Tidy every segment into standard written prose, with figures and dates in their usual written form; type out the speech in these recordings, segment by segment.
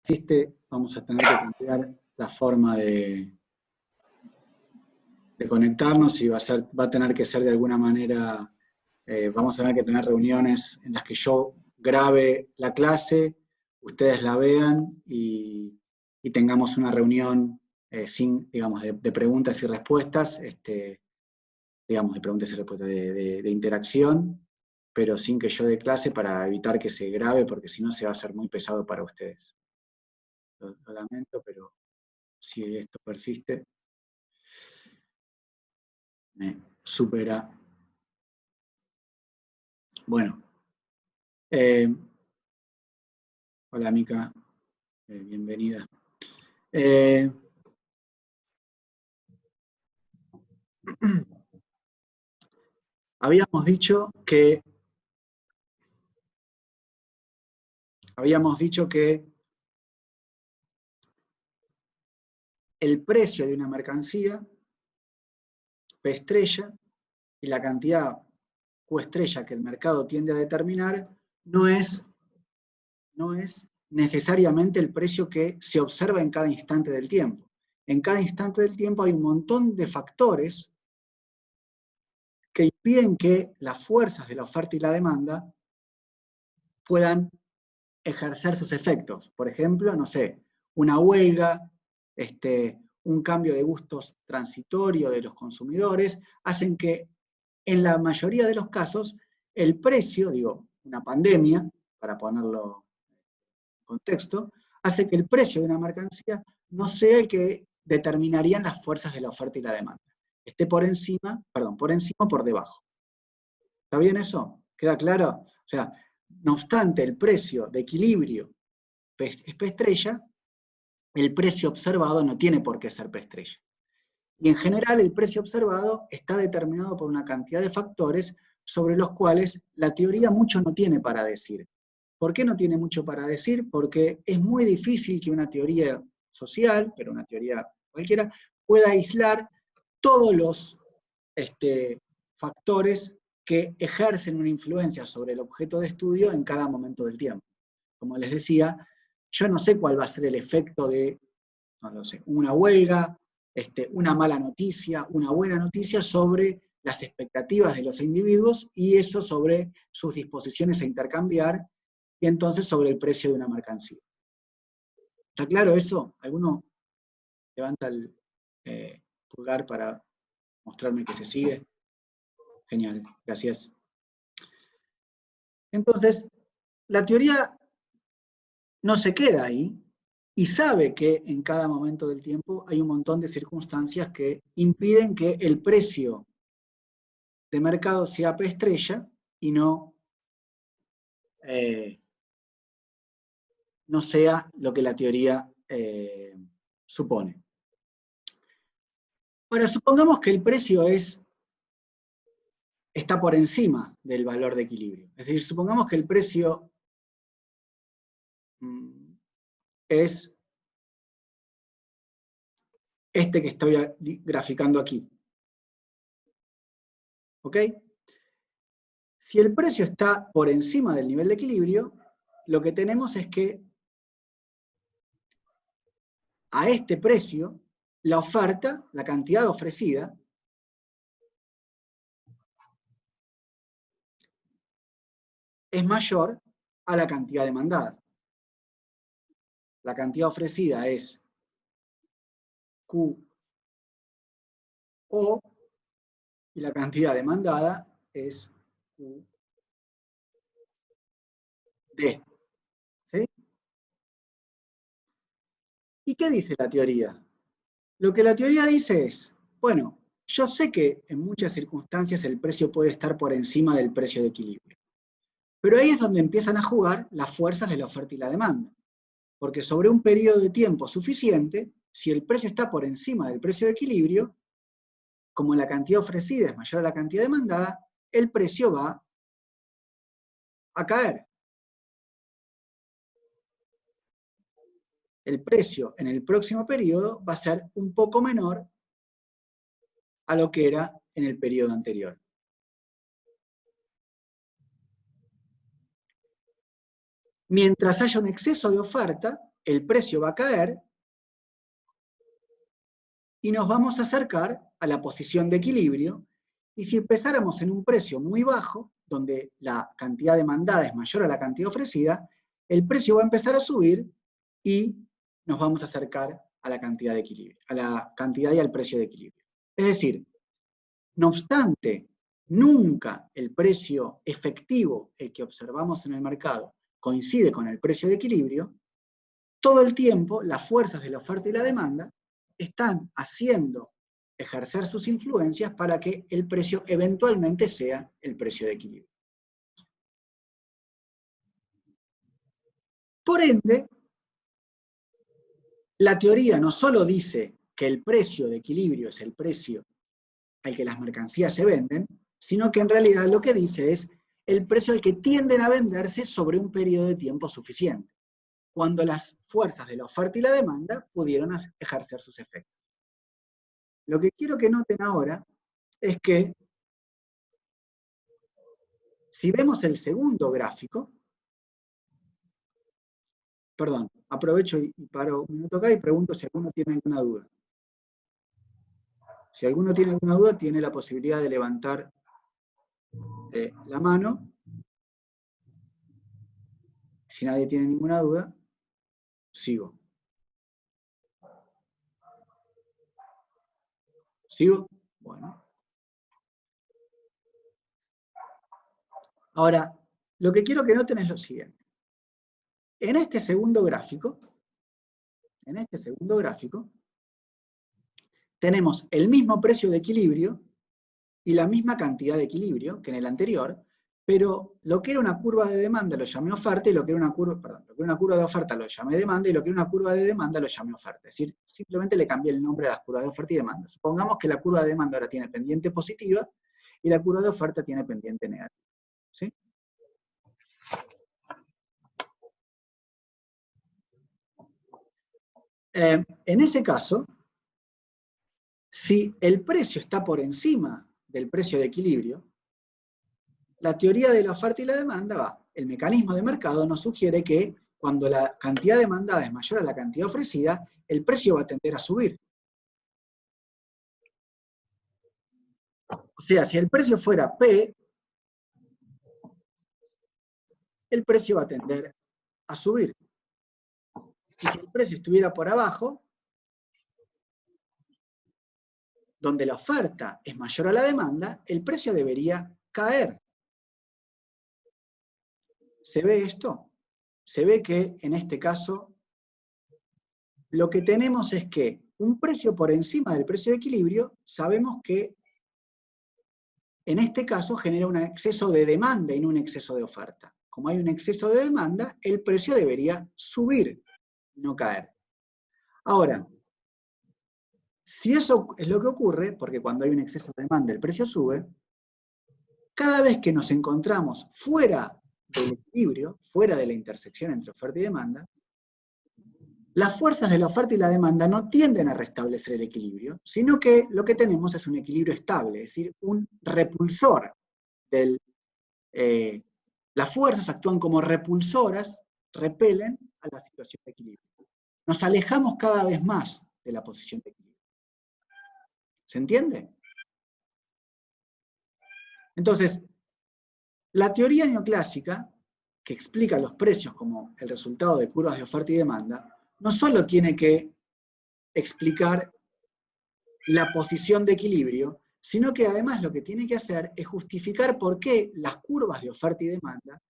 existe, vamos a tener que cambiar la forma de conectarnos y va a tener que ser de alguna manera, vamos a tener que tener reuniones en las que yo grabe la clase, ustedes la vean y tengamos una reunión sin, digamos, de preguntas y respuestas, digamos, de preguntas y respuestas, de interacción, pero sin que yo dé clase para evitar que se grabe, porque si no se va a hacer muy pesado para ustedes. Lo lamento, pero si esto persiste, me supera. Bueno, hola Mica, bienvenida. Habíamos dicho que el precio de una mercancía, P estrella, y la cantidad Q estrella que el mercado tiende a determinar, no es necesariamente el precio que se observa en cada instante del tiempo. En cada instante del tiempo hay un montón de factores que impiden que las fuerzas de la oferta y la demanda puedan ejercer sus efectos. Por ejemplo, no sé, una huelga, un cambio de gustos transitorio de los consumidores, hacen que en la mayoría de los casos el precio, digo, una pandemia, para ponerlo en contexto, hace que el precio de una mercancía no sea el que determinarían las fuerzas de la oferta y la demanda. Esté por encima o por debajo. ¿Está bien eso? ¿Queda claro? O sea, no obstante el precio de equilibrio es P estrella, el precio observado no tiene por qué ser P estrella. Y en general el precio observado está determinado por una cantidad de factores sobre los cuales la teoría mucho no tiene para decir. ¿Por qué no tiene mucho para decir? Porque es muy difícil que una teoría social, pero una teoría cualquiera, pueda aislar todos los factores que ejercen una influencia sobre el objeto de estudio en cada momento del tiempo. Como les decía, yo no sé cuál va a ser el efecto de, no lo sé, una huelga, una mala noticia, una buena noticia sobre las expectativas de los individuos y eso sobre sus disposiciones a intercambiar y entonces sobre el precio de una mercancía. ¿Está claro eso? ¿Alguno levanta el pulgar para mostrarme que se sigue? Genial, gracias. Entonces, la teoría no se queda ahí y sabe que en cada momento del tiempo hay un montón de circunstancias que impiden que el precio de mercado sea P estrella y no sea lo que la teoría supone. Ahora, supongamos que el precio está por encima del valor de equilibrio. Es decir, supongamos que el precio es este que estoy graficando aquí. ¿Ok? Si el precio está por encima del nivel de equilibrio, lo que tenemos es que a este precio, la oferta, la cantidad ofrecida, es mayor a la cantidad demandada. La cantidad ofrecida es QO y la cantidad demandada es QD. ¿Sí? ¿Y qué dice la teoría? Lo que la teoría dice es, bueno, yo sé que en muchas circunstancias el precio puede estar por encima del precio de equilibrio. Pero ahí es donde empiezan a jugar las fuerzas de la oferta y la demanda. Porque sobre un periodo de tiempo suficiente, si el precio está por encima del precio de equilibrio, como la cantidad ofrecida es mayor a la cantidad demandada, el precio va a caer. El precio en el próximo periodo va a ser un poco menor a lo que era en el periodo anterior. Mientras haya un exceso de oferta, el precio va a caer y nos vamos a acercar a la posición de equilibrio. Y si empezáramos en un precio muy bajo, donde la cantidad demandada es mayor a la cantidad ofrecida, el precio va a empezar a subir y nos vamos a acercar a la cantidad de equilibrio, a la cantidad y al precio de equilibrio. Es decir, no obstante, nunca el precio efectivo, el que observamos en el mercado, coincide con el precio de equilibrio. Todo el tiempo las fuerzas de la oferta y la demanda están haciendo ejercer sus influencias para que el precio eventualmente sea el precio de equilibrio. Por ende, la teoría no solo dice que el precio de equilibrio es el precio al que las mercancías se venden, sino que en realidad lo que dice es el precio al que tienden a venderse sobre un periodo de tiempo suficiente, cuando las fuerzas de la oferta y la demanda pudieron ejercer sus efectos. Lo que quiero que noten ahora es que si vemos el segundo gráfico, perdón, aprovecho y paro un minuto acá y pregunto si alguno tiene alguna duda. Si alguno tiene alguna duda, tiene la posibilidad de levantar la mano. Si nadie tiene ninguna duda, sigo. ¿Sigo? Bueno. Ahora, lo que quiero que noten es lo siguiente. En este segundo gráfico, tenemos el mismo precio de equilibrio y la misma cantidad de equilibrio que en el anterior, pero lo que era una curva de demanda lo llamé oferta y lo que era una curva de oferta lo llamé demanda y lo que era una curva de demanda lo llamé oferta. Es decir, simplemente le cambié el nombre a las curvas de oferta y demanda. Supongamos que la curva de demanda ahora tiene pendiente positiva y la curva de oferta tiene pendiente negativa. ¿Sí? En ese caso, si el precio está por encima del precio de equilibrio, la teoría de la oferta y la demanda va. El mecanismo de mercado nos sugiere que cuando la cantidad demandada es mayor a la cantidad ofrecida, el precio va a tender a subir. O sea, si el precio fuera P, el precio va a tender a subir. Y si el precio estuviera por abajo, donde la oferta es mayor a la demanda, el precio debería caer. ¿Se ve esto? Se ve que en este caso lo que tenemos es que un precio por encima del precio de equilibrio, sabemos que en este caso genera un exceso de demanda y no un exceso de oferta. Como hay un exceso de demanda, el precio debería subir, no caer. Ahora, si eso es lo que ocurre, porque cuando hay un exceso de demanda el precio sube, cada vez que nos encontramos fuera del equilibrio, fuera de la intersección entre oferta y demanda, las fuerzas de la oferta y la demanda no tienden a restablecer el equilibrio, sino que lo que tenemos es un equilibrio estable, es decir, un repulsor del... las fuerzas actúan como repulsoras, repelen a la situación de equilibrio. Nos alejamos cada vez más de la posición de equilibrio. ¿Se entiende? Entonces, la teoría neoclásica, que explica los precios como el resultado de curvas de oferta y demanda, no solo tiene que explicar la posición de equilibrio, sino que además lo que tiene que hacer es justificar por qué las curvas de oferta y demanda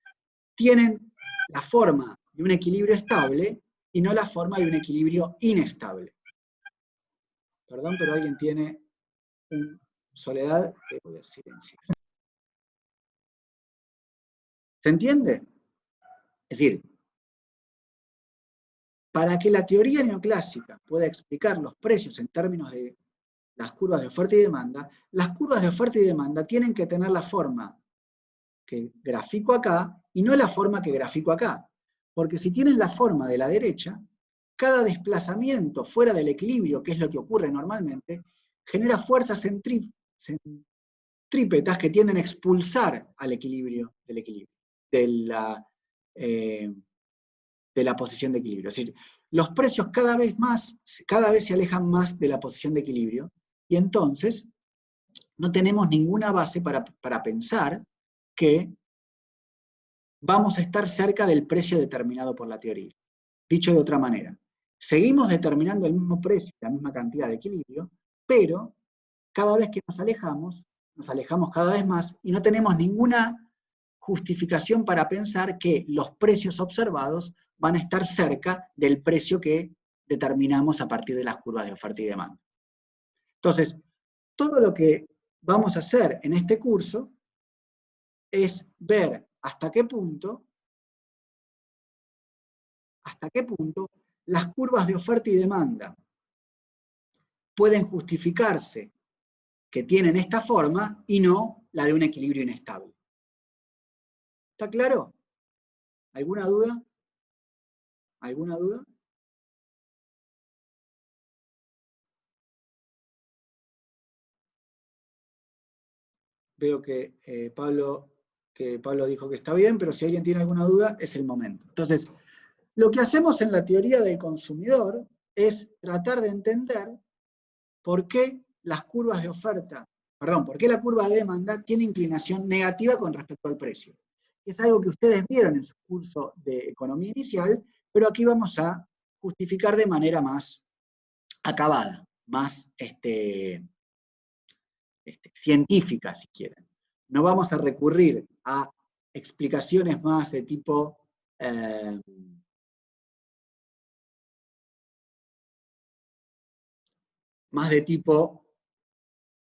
tienen la forma de un equilibrio estable y no la forma de un equilibrio inestable. Perdón, pero alguien tiene un soledad que voy a silenciar. ¿Se entiende? Es decir, para que la teoría neoclásica pueda explicar los precios en términos de las curvas de oferta y demanda, las curvas de oferta y demanda tienen que tener la forma que grafico acá y no la forma que grafico acá. Porque si tienen la forma de la derecha, cada desplazamiento fuera del equilibrio, que es lo que ocurre normalmente, genera fuerzas centrípetas que tienden a expulsar al equilibrio de la posición de equilibrio. Es decir, los precios cada vez se alejan más de la posición de equilibrio, y entonces no tenemos ninguna base para pensar que vamos a estar cerca del precio determinado por la teoría. Dicho de otra manera, seguimos determinando el mismo precio, la misma cantidad de equilibrio, pero cada vez que nos alejamos cada vez más y no tenemos ninguna justificación para pensar que los precios observados van a estar cerca del precio que determinamos a partir de las curvas de oferta y demanda. Entonces, todo lo que vamos a hacer en este curso es ver hasta qué punto las curvas de oferta y demanda pueden justificarse que tienen esta forma y no la de un equilibrio inestable. ¿Está claro? ¿Alguna duda? ¿Alguna duda? Veo que Pablo dijo que está bien, pero si alguien tiene alguna duda, es el momento. Entonces, lo que hacemos en la teoría del consumidor es tratar de entender por qué las curvas de oferta, por qué la curva de demanda tiene inclinación negativa con respecto al precio. Es algo que ustedes vieron en su curso de economía inicial, pero aquí vamos a justificar de manera más acabada, más científica, si quieren. No vamos a recurrir a explicaciones más de tipo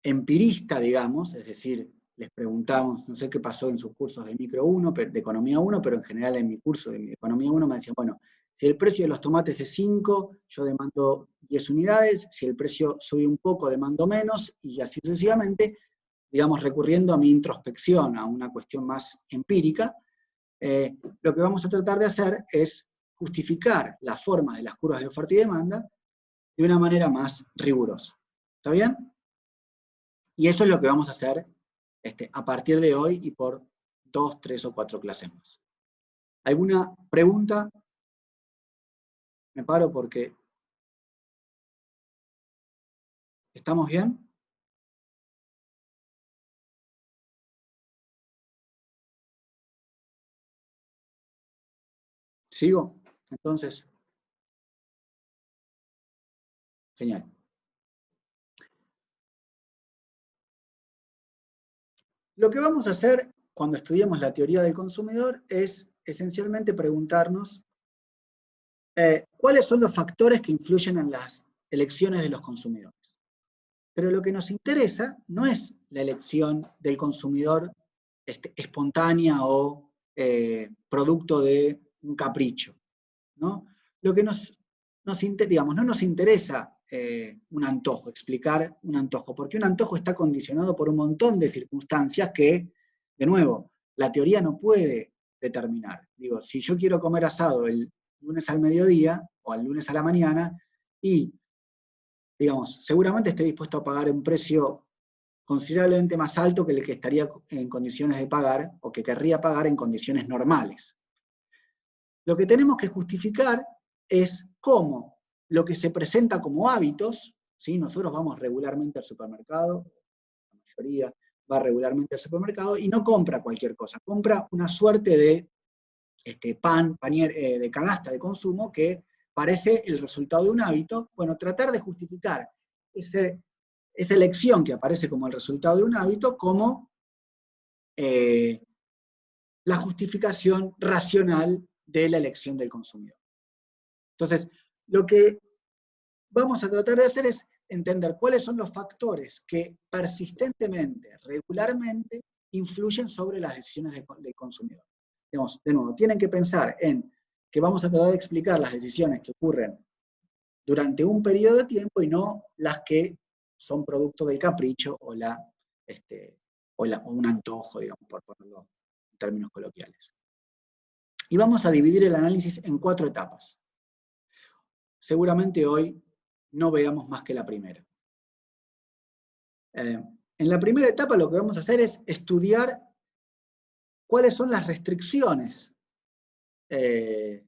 empirista, digamos, es decir, les preguntamos, no sé qué pasó en sus cursos de micro 1, de economía 1, pero en general en mi curso de economía 1 me decían, bueno, si el precio de los tomates es 5, yo demando 10 unidades, si el precio sube un poco, demando menos, y así sucesivamente, digamos, recurriendo a mi introspección, a una cuestión más empírica. Lo que vamos a tratar de hacer es justificar las formas de las curvas de oferta y demanda de una manera más rigurosa. ¿Está bien? Y eso es lo que vamos a hacer a partir de hoy y por 2, 3 o 4 clases más. ¿Alguna pregunta? Me paro porque... ¿Estamos bien? ¿Sigo? Entonces, genial. Lo que vamos a hacer cuando estudiemos la teoría del consumidor es esencialmente preguntarnos cuáles son los factores que influyen en las elecciones de los consumidores. Pero lo que nos interesa no es la elección del consumidor espontánea o producto de un capricho, ¿no? Lo que no nos interesa un antojo, explicar un antojo, porque un antojo está condicionado por un montón de circunstancias que, de nuevo, la teoría no puede determinar. Digo, si yo quiero comer asado el lunes al mediodía o el lunes a la mañana y, digamos, seguramente esté dispuesto a pagar un precio considerablemente más alto que el que estaría en condiciones de pagar o que querría pagar en condiciones normales. Lo que tenemos que justificar es cómo lo que se presenta como hábitos, ¿sí? Nosotros vamos regularmente al supermercado, la mayoría va regularmente al supermercado y no compra cualquier cosa, compra una suerte de pan, de canasta de consumo que parece el resultado de un hábito. Bueno, tratar de justificar esa elección que aparece como el resultado de un hábito como la justificación racional de la elección del consumidor. Entonces, lo que vamos a tratar de hacer es entender cuáles son los factores que persistentemente, regularmente, influyen sobre las decisiones del consumidor. Digamos, de nuevo, tienen que pensar en que vamos a tratar de explicar las decisiones que ocurren durante un periodo de tiempo y no las que son producto del capricho o un antojo, digamos, por ponerlo en términos coloquiales. Y vamos a dividir el análisis en 4 etapas. Seguramente hoy no veamos más que la primera. En la primera etapa lo que vamos a hacer es estudiar cuáles son las restricciones que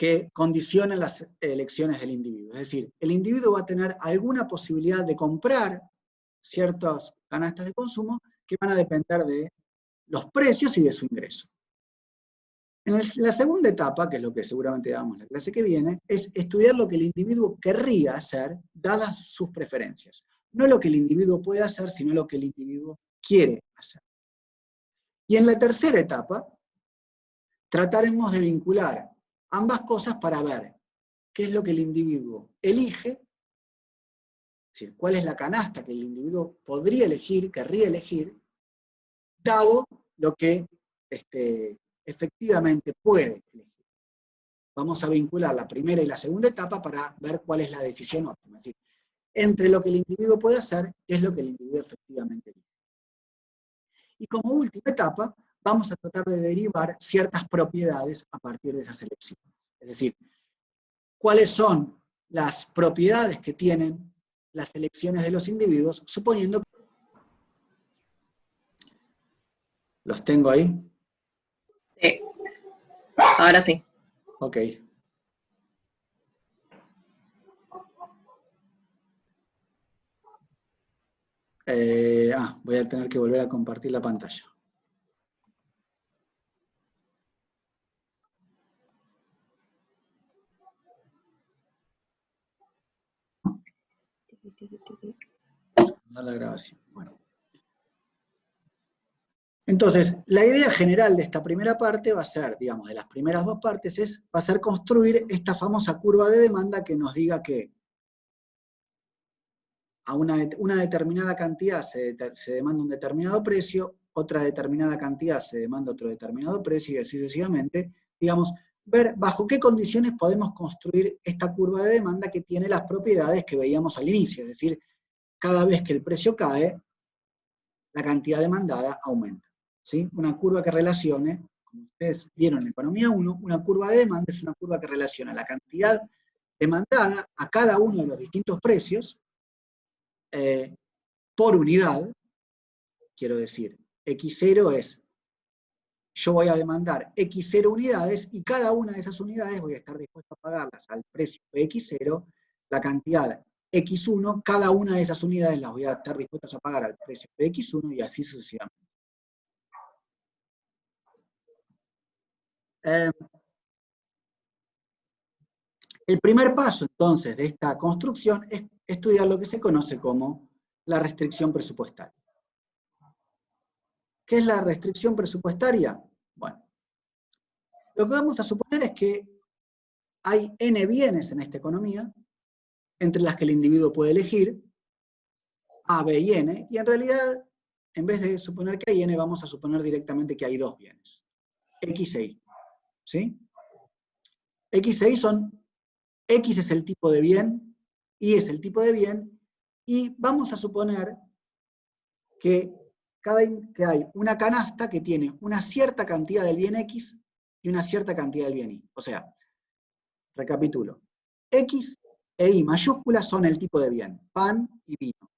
que condicionan las elecciones del individuo. Es decir, el individuo va a tener alguna posibilidad de comprar ciertas canastas de consumo que van a depender de los precios y de su ingreso. En la segunda etapa, que es lo que seguramente damos en la clase que viene, es estudiar lo que el individuo querría hacer, dadas sus preferencias. No lo que el individuo puede hacer, sino lo que el individuo quiere hacer. Y en la tercera etapa, trataremos de vincular ambas cosas para ver qué es lo que el individuo elige, es decir, cuál es la canasta que el individuo podría elegir, querría elegir, dado lo que efectivamente puede elegir. Vamos a vincular la primera y la segunda etapa para ver cuál es la decisión óptima. Es decir, entre lo que el individuo puede hacer, qué es lo que el individuo efectivamente elige. Y como última etapa, vamos a tratar de derivar ciertas propiedades a partir de esas elecciones. Es decir, cuáles son las propiedades que tienen las elecciones de los individuos, suponiendo que... ¿Los tengo ahí? Sí. Ahora sí. Ok. Voy a tener que volver a compartir la pantalla. La grabación. Bueno. Entonces, la idea general de esta primera parte va a ser, digamos, de las primeras dos partes, va a ser construir esta famosa curva de demanda que nos diga que a una determinada cantidad se demanda un determinado precio, otra determinada cantidad se demanda otro determinado precio, y así sucesivamente. Digamos, ver bajo qué condiciones podemos construir esta curva de demanda que tiene las propiedades que veíamos al inicio, es decir, cada vez que el precio cae, la cantidad demandada aumenta. ¿Sí? Una curva que relacione, como ustedes vieron en Economía 1, una curva de demanda es una curva que relaciona la cantidad demandada a cada uno de los distintos precios por unidad. Quiero decir, X0 es, yo voy a demandar X0 unidades y cada una de esas unidades voy a estar dispuesto a pagarlas al precio de X0, la cantidad X1, cada una de esas unidades las voy a estar dispuestos a pagar al precio de X1 y así sucesivamente. El primer paso, entonces, de esta construcción es estudiar lo que se conoce como la restricción presupuestaria. ¿Qué es la restricción presupuestaria? Bueno, lo que vamos a suponer es que hay N bienes en esta economía, entre las que el individuo puede elegir A, B y N, y en realidad, en vez de suponer que hay N, vamos a suponer directamente que hay dos bienes, X e Y. ¿Sí? X e Y son, X es el tipo de bien, Y es el tipo de bien, y vamos a suponer que hay una canasta que tiene una cierta cantidad del bien X y una cierta cantidad del bien Y. O sea, recapitulo, X e Y mayúsculas son el tipo de bien, pan y vino.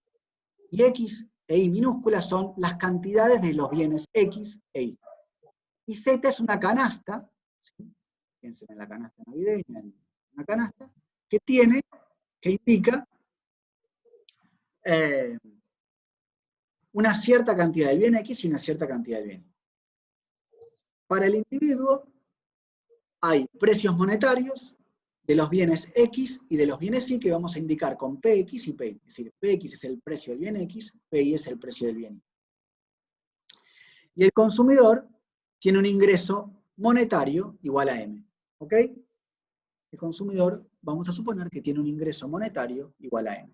Y X e Y minúsculas son las cantidades de los bienes X e Y. Y Z es una canasta, ¿sí? Piensen en la canasta navideña, en una canasta, que indica una cierta cantidad del bien X y una cierta cantidad del bien Y. Para el individuo hay precios monetarios de los bienes X y de los bienes Y que vamos a indicar con PX y PY. Es decir, PX es el precio del bien X, PY es el precio del bien Y. Y el consumidor tiene un ingreso monetario igual a M. ¿Ok? El consumidor, vamos a suponer que tiene un ingreso monetario igual a M.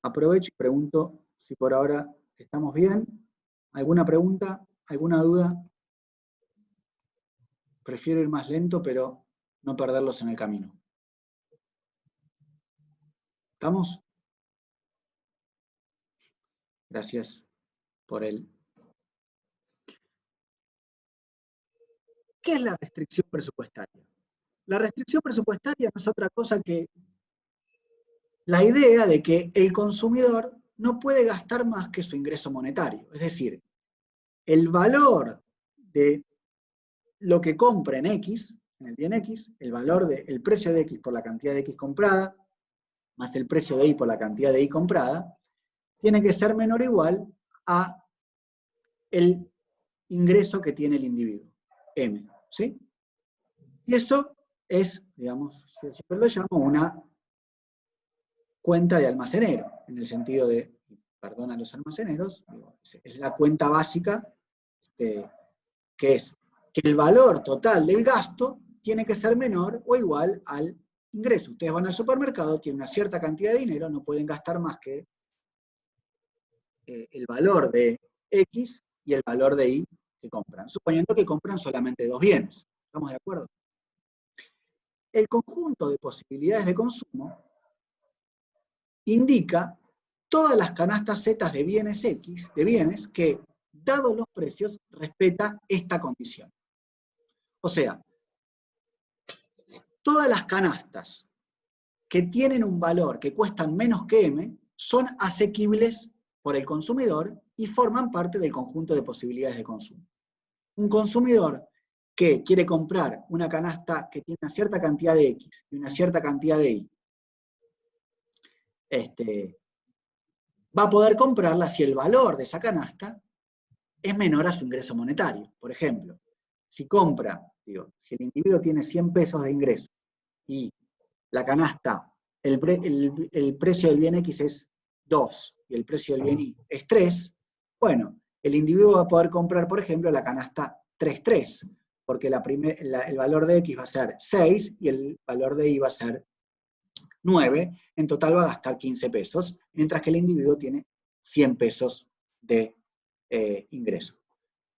Aprovecho y pregunto si por ahora estamos bien. ¿Alguna pregunta? ¿Alguna duda? Prefiero ir más lento, pero no perderlos en el camino. ¿Estamos? Gracias por el... ¿Qué es la restricción presupuestaria? La restricción presupuestaria no es otra cosa que la idea de que el consumidor no puede gastar más que su ingreso monetario. Es decir, el valor de lo que compra en X, en el bien X, el precio de X por la cantidad de X comprada, más el precio de Y por la cantidad de Y comprada, tiene que ser menor o igual a el ingreso que tiene el individuo, M, ¿sí? Y eso es, digamos, yo siempre lo llamo una cuenta de almacenero, en el sentido de, perdón a los almaceneros, es la cuenta básica, que es que el valor total del gasto tiene que ser menor o igual al ingreso. Ustedes van al supermercado, tienen una cierta cantidad de dinero, no pueden gastar más que el valor de X y el valor de Y que compran, suponiendo que compran solamente dos bienes. ¿Estamos de acuerdo? El conjunto de posibilidades de consumo indica todas las canastas Z de bienes X, de bienes que, dados los precios, respeta esta condición. O sea, todas las canastas que tienen un valor que cuestan menos que M son asequibles por el consumidor y forman parte del conjunto de posibilidades de consumo. Un consumidor que quiere comprar una canasta que tiene una cierta cantidad de X y una cierta cantidad de Y, va a poder comprarla si el valor de esa canasta es menor a su ingreso monetario. Por ejemplo, si si el individuo tiene 100 pesos de ingreso y la canasta, el precio del bien X es 2 y el precio del bien Y es 3, bueno, el individuo va a poder comprar, por ejemplo, la canasta 3,3, porque el valor de X va a ser 6 y el valor de Y va a ser 9, en total va a gastar 15 pesos, mientras que el individuo tiene 100 pesos de ingreso.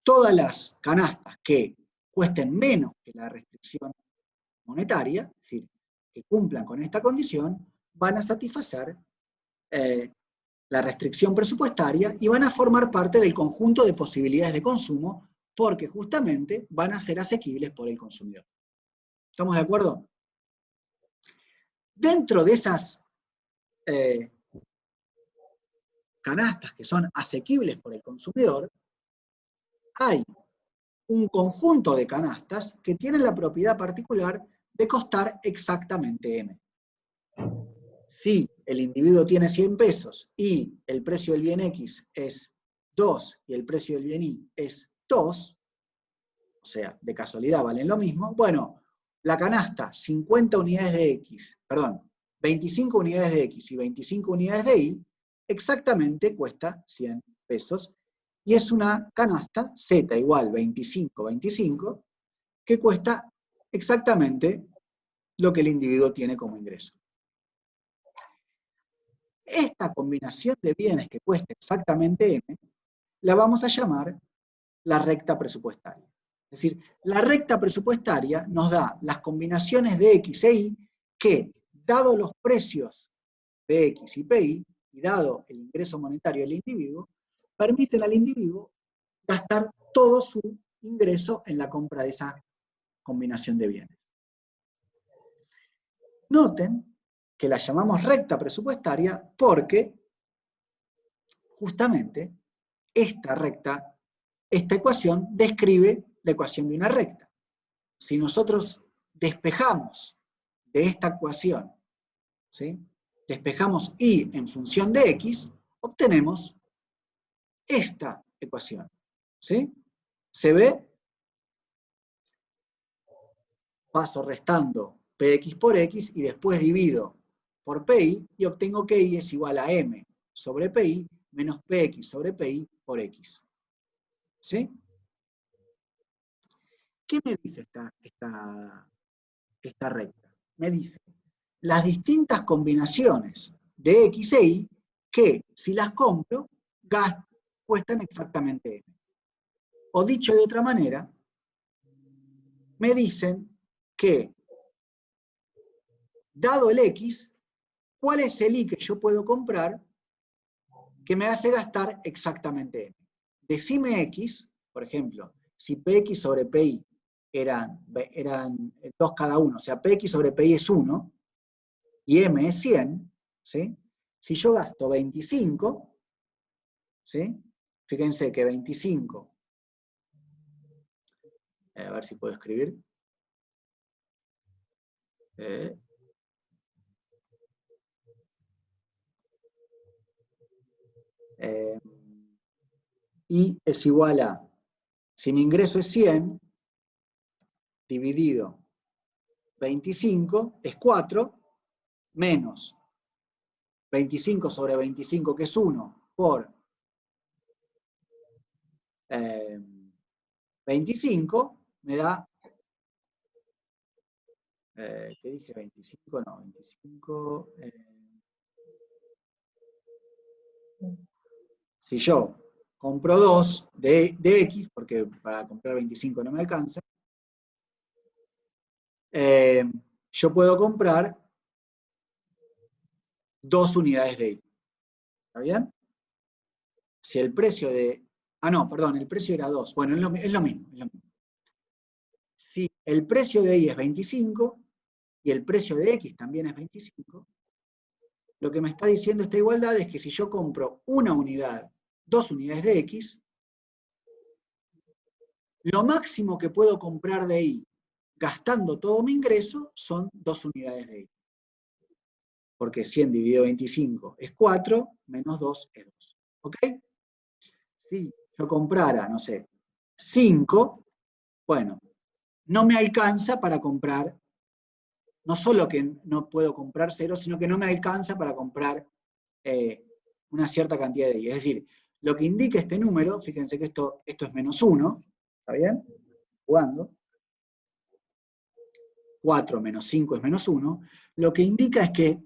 Todas las canastas que cuesten menos que la restricción monetaria, es decir, que cumplan con esta condición, van a satisfacer la restricción presupuestaria y van a formar parte del conjunto de posibilidades de consumo porque justamente van a ser asequibles por el consumidor. ¿Estamos de acuerdo? Dentro de esas canastas que son asequibles por el consumidor, hay un conjunto de canastas que tienen la propiedad particular de costar exactamente M. Si el individuo tiene 100 pesos y el precio del bien X es 2 y el precio del bien Y es 2, o sea, de casualidad valen lo mismo, bueno, la canasta 50 unidades de X, perdón, 25 unidades de X y 25 unidades de Y, exactamente cuesta 100 pesos, y es una canasta Z igual 25, 25, que cuesta exactamente lo que el individuo tiene como ingreso. Esta combinación de bienes que cuesta exactamente M, la vamos a llamar la recta presupuestaria. Es decir, la recta presupuestaria nos da las combinaciones de X e Y que, dado los precios de X y PY, y dado el ingreso monetario del individuo, permiten al individuo gastar todo su ingreso en la compra de esa combinación de bienes. Noten que la llamamos recta presupuestaria porque justamente esta ecuación describe la ecuación de una recta. Si nosotros despejamos de esta ecuación, ¿sí?, despejamos Y en función de X, obtenemos esta ecuación. ¿Sí? ¿Se ve? Paso restando Px por X y después divido por Pi y obtengo que Y es igual a M sobre Pi menos Px sobre Pi por X. ¿Sí? ¿Qué me dice esta recta? Me dice las distintas combinaciones de X e Y que, si las compro, cuestan exactamente M. O dicho de otra manera, me dicen que, dado el X, ¿cuál es el Y que yo puedo comprar que me hace gastar exactamente M? Decime X, por ejemplo, si Px sobre Pi eran 2 cada uno, o sea, Px sobre Pi es 1, y M es 100, ¿sí? Si yo gasto 25, ¿sí?, fíjense que 25 A ver si puedo escribir. Y es igual a, si mi ingreso es 100, dividido 25, es 4, menos 25 sobre 25, que es 1, por 25, me da, ¿qué dije? 25, no, 25, si yo compro 2 de X, porque para comprar 25 no me alcanza, yo puedo comprar 2 unidades de Y. ¿Está bien? Si el precio de... Ah, no, perdón, el precio era 2. Bueno, es lo mismo, es lo mismo. Si el precio de Y es 25 y el precio de X también es 25, lo que me está diciendo esta igualdad es que si yo compro una unidad, 2 unidades de X, lo máximo que puedo comprar de Y, gastando todo mi ingreso, son 2 unidades de Y. Porque 100 dividido 25 es 4, menos 2 es 2. ¿Ok? Si yo comprara, no sé, 5, bueno, no me alcanza para comprar, no solo que no puedo comprar 0, sino que no me alcanza para comprar una cierta cantidad de Y. Es decir, lo que indica este número, fíjense que esto es menos 1, ¿está bien? Jugando. 4 menos 5 es menos 1. Lo que indica es que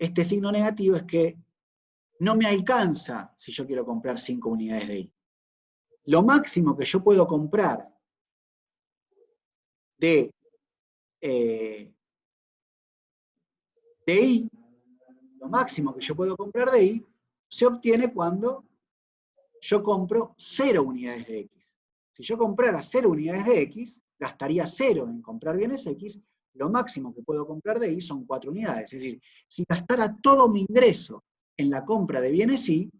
este signo negativo es que no me alcanza si yo quiero comprar 5 unidades de Y. Lo máximo que yo puedo comprar de Y, lo máximo que yo puedo comprar de Y, se obtiene cuando yo compro 0 unidades de X. Si yo comprara 0 unidades de X, gastaría 0 en comprar bienes X, lo máximo que puedo comprar de Y son 4 unidades. Es decir, si gastara todo mi ingreso en la compra de bienes Y,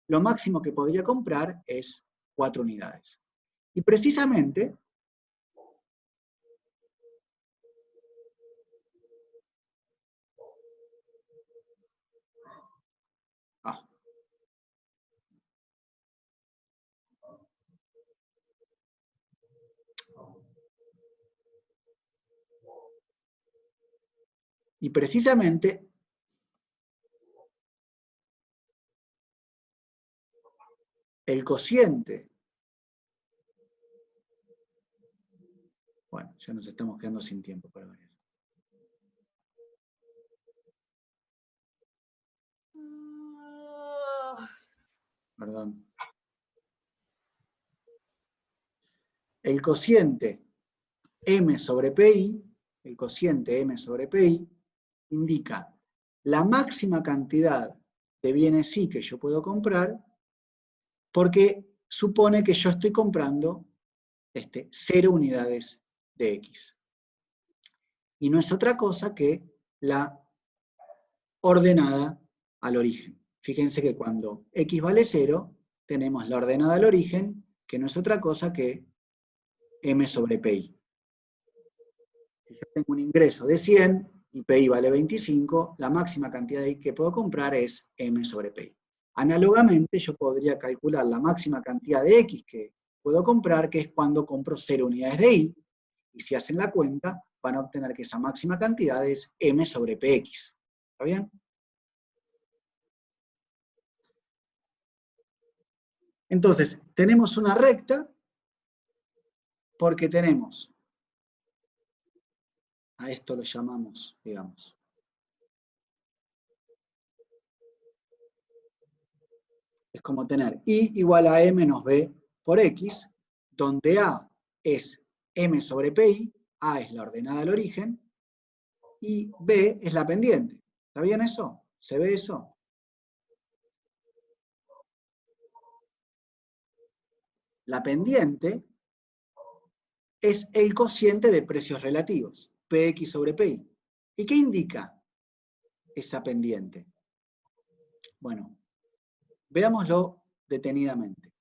lo máximo que podría comprar es 4 unidades. Y precisamente, y precisamente el cociente, bueno, ya nos estamos quedando sin tiempo para ver. Perdón. El cociente M sobre PI, el cociente M sobre PI, indica la máxima cantidad de bienes Y que yo puedo comprar, porque supone que yo estoy comprando 0 unidades de X. Y no es otra cosa que la ordenada al origen. Fíjense que cuando X vale 0, tenemos la ordenada al origen, que no es otra cosa que M sobre PI. Si yo tengo un ingreso de 100 y PI vale 25, la máxima cantidad de I que puedo comprar es M sobre PI. Análogamente, yo podría calcular la máxima cantidad de X que puedo comprar, que es cuando compro 0 unidades de Y, y si hacen la cuenta, van a obtener que esa máxima cantidad es M sobre PX. ¿Está bien? Entonces, tenemos una recta porque tenemos, a esto lo llamamos, digamos, es como tener Y igual a M menos B por X, donde A es M sobre PI, A es la ordenada al origen, y B es la pendiente. ¿Está bien eso? ¿Se ve eso? La pendiente es el cociente de precios relativos, PX sobre PI. ¿Y qué indica esa pendiente? Bueno, veámoslo detenidamente.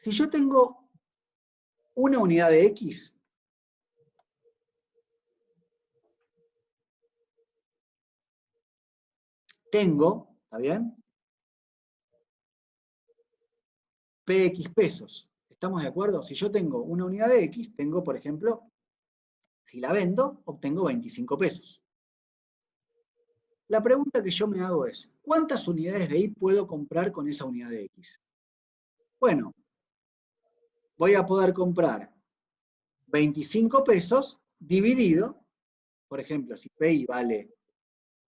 Si yo tengo una unidad de X, tengo, ¿está bien? PX pesos. ¿Estamos de acuerdo? Si yo tengo una unidad de X, tengo, por ejemplo, si la vendo, obtengo 25 pesos. La pregunta que yo me hago es, ¿cuántas unidades de Y puedo comprar con esa unidad de X? Bueno, voy a poder comprar 25 pesos dividido, por ejemplo, si PI vale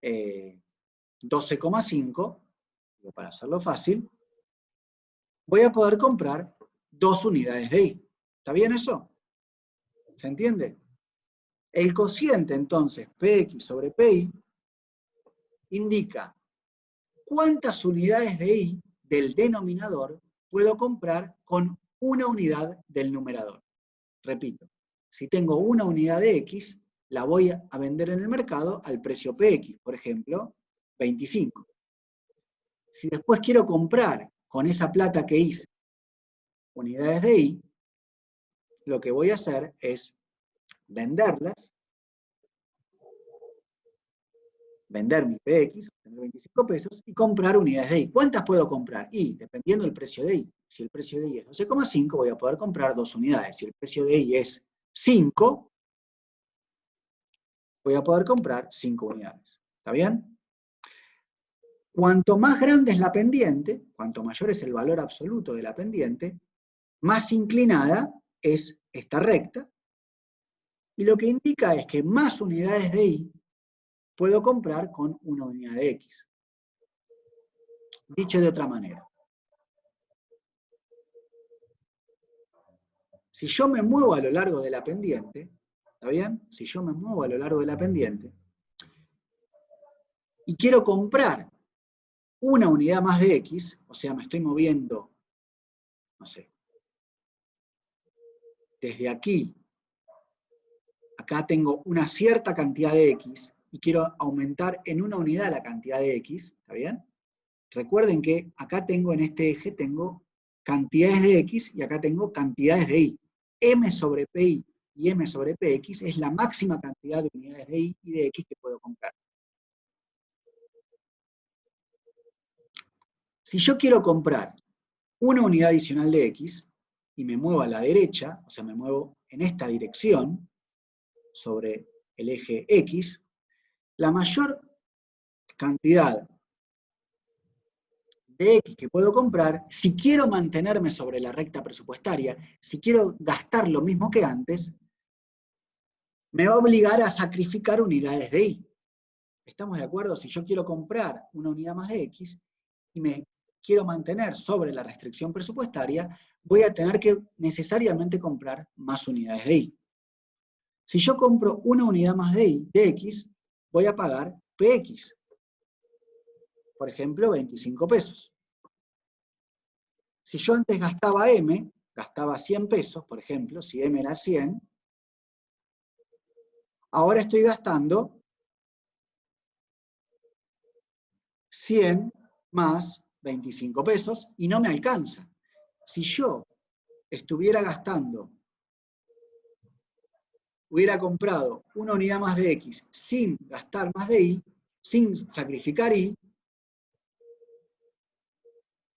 12,5, para hacerlo fácil, voy a poder comprar 2 unidades de Y. ¿Está bien eso? ¿Se entiende? El cociente, entonces, PX sobre PI, indica cuántas unidades de Y del denominador puedo comprar con una unidad del numerador. Repito, si tengo una unidad de X, la voy a vender en el mercado al precio PX, por ejemplo, 25. Si después quiero comprar con esa plata que hice unidades de Y, lo que voy a hacer es venderlas, vender mi PX, obtener 25 pesos, y comprar unidades de Y. ¿Cuántas puedo comprar? Y dependiendo del precio de Y. Si el precio de Y es 12,5, voy a poder comprar 2 unidades. Si el precio de Y es 5, voy a poder comprar 5 unidades. ¿Está bien? Cuanto más grande es la pendiente, cuanto mayor es el valor absoluto de la pendiente, más inclinada es esta recta, y lo que indica es que más unidades de Y puedo comprar con una unidad de X. Dicho de otra manera, si yo me muevo a lo largo de la pendiente, ¿está bien? Si yo me muevo a lo largo de la pendiente y quiero comprar una unidad más de X, o sea, me estoy moviendo, no sé, desde aquí, acá tengo una cierta cantidad de X y quiero aumentar en una unidad la cantidad de X, ¿está bien? Recuerden que acá tengo en este eje, tengo cantidades de X y acá tengo cantidades de Y. M sobre PI y M sobre PX es la máxima cantidad de unidades de Y y de X que puedo comprar. Si yo quiero comprar una unidad adicional de X y me muevo a la derecha, o sea, me muevo en esta dirección sobre el eje X, la mayor cantidad de X que puedo comprar, si quiero mantenerme sobre la recta presupuestaria, si quiero gastar lo mismo que antes, me va a obligar a sacrificar unidades de Y. ¿Estamos de acuerdo? Si yo quiero comprar una unidad más de X y me quiero mantener sobre la restricción presupuestaria, voy a tener que necesariamente comprar más unidades de Y. Si yo compro una unidad más de Y, de X, voy a pagar PX. Por ejemplo, 25 pesos. Si yo antes gastaba M, gastaba 100 pesos, por ejemplo, si M era 100, ahora estoy gastando 100 más 25 pesos y no me alcanza. Si yo estuviera gastando, hubiera comprado una unidad más de X sin gastar más de Y, sin sacrificar Y,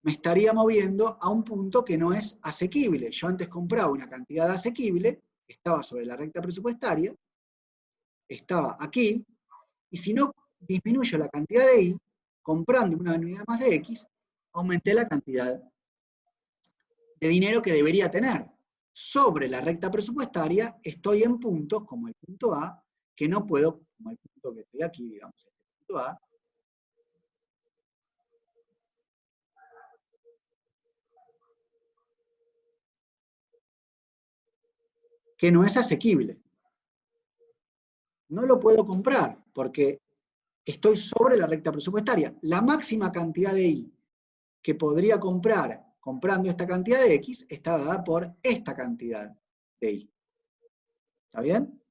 me estaría moviendo a un punto que no es asequible. Yo antes compraba una cantidad asequible, estaba sobre la recta presupuestaria, estaba aquí, y si no disminuyo la cantidad de Y, comprando una unidad más de X, aumenté la cantidad de dinero que debería tener. Sobre la recta presupuestaria estoy en puntos, como el punto A, que no puedo, como el punto que estoy aquí, digamos, este punto A, que no es asequible. No lo puedo comprar porque estoy sobre la recta presupuestaria. La máxima cantidad de Y que podría comprar comprando esta cantidad de X está dada por esta cantidad de Y. ¿Está bien?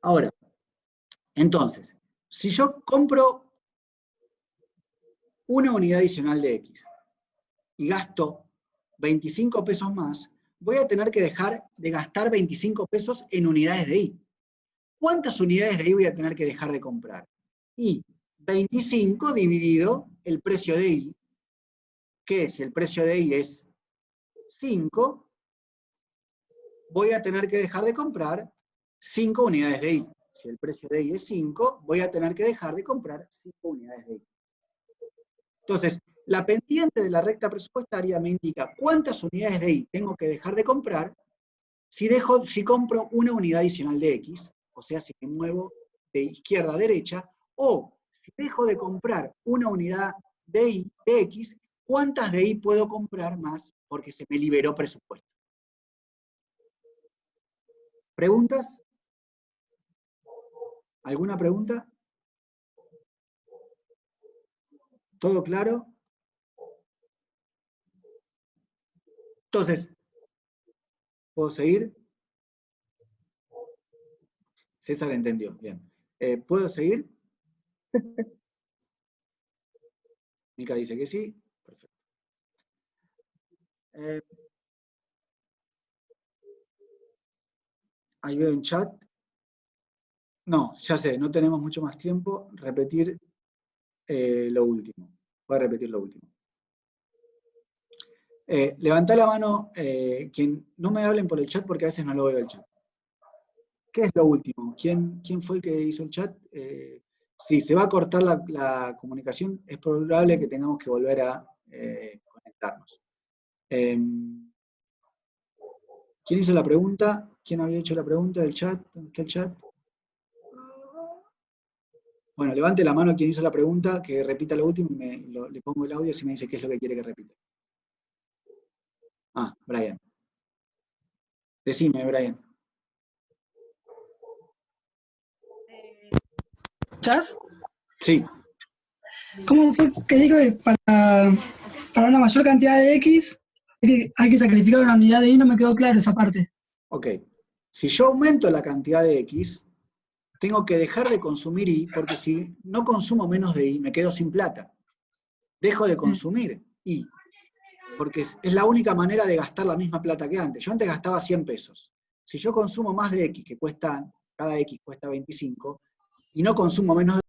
Ahora, entonces, si yo compro una unidad adicional de X y gasto 25 pesos más, voy a tener que dejar de gastar 25 pesos en unidades de Y. ¿Cuántas unidades de Y voy a tener que dejar de comprar? Y 25 dividido el precio de Y, que si el precio de Y es 5, voy a tener que dejar de comprar 5 unidades de Y. Si el precio de Y es 5, voy a tener que dejar de comprar 5 unidades de Y. Entonces, la pendiente de la recta presupuestaria me indica cuántas unidades de Y tengo que dejar de comprar si compro una unidad adicional de X, o sea, si me muevo de izquierda a derecha, o si dejo de comprar una unidad de Y de X, ¿cuántas de Y puedo comprar más porque se me liberó presupuesto? ¿Preguntas? ¿Alguna pregunta? ¿Todo claro? Entonces, ¿puedo seguir? César entendió, bien. ¿Puedo seguir? Mica dice que sí. Perfecto. Ahí veo en chat. No, ya sé, no tenemos mucho más tiempo. Repetir lo último. Voy a repetir lo último. Levantá la mano quien no me hablen por el chat porque a veces no lo veo el chat. ¿Qué es lo último? ¿Quién fue el que hizo el chat? Si se va a cortar la comunicación, es probable que tengamos que volver a conectarnos. ¿Quién hizo la pregunta? ¿Quién había hecho la pregunta del chat? ¿Dónde está el chat? Bueno, levante la mano quien hizo la pregunta, que repita lo último y le pongo el audio si me dice qué es lo que quiere que repita. Ah, Brian. Decime, Brian. ¿Escuchás? Sí. ¿Cómo fue que digo que para una mayor cantidad de X hay que sacrificar una unidad de Y? No me quedó claro esa parte. Ok. Si yo aumento la cantidad de X, tengo que dejar de consumir Y, porque si no consumo menos de Y, me quedo sin plata. Dejo de consumir Y, porque es la única manera de gastar la misma plata que antes. Yo antes gastaba 100 pesos. Si yo consumo más de X, que cuesta, cada X cuesta 25, y no consumo menos de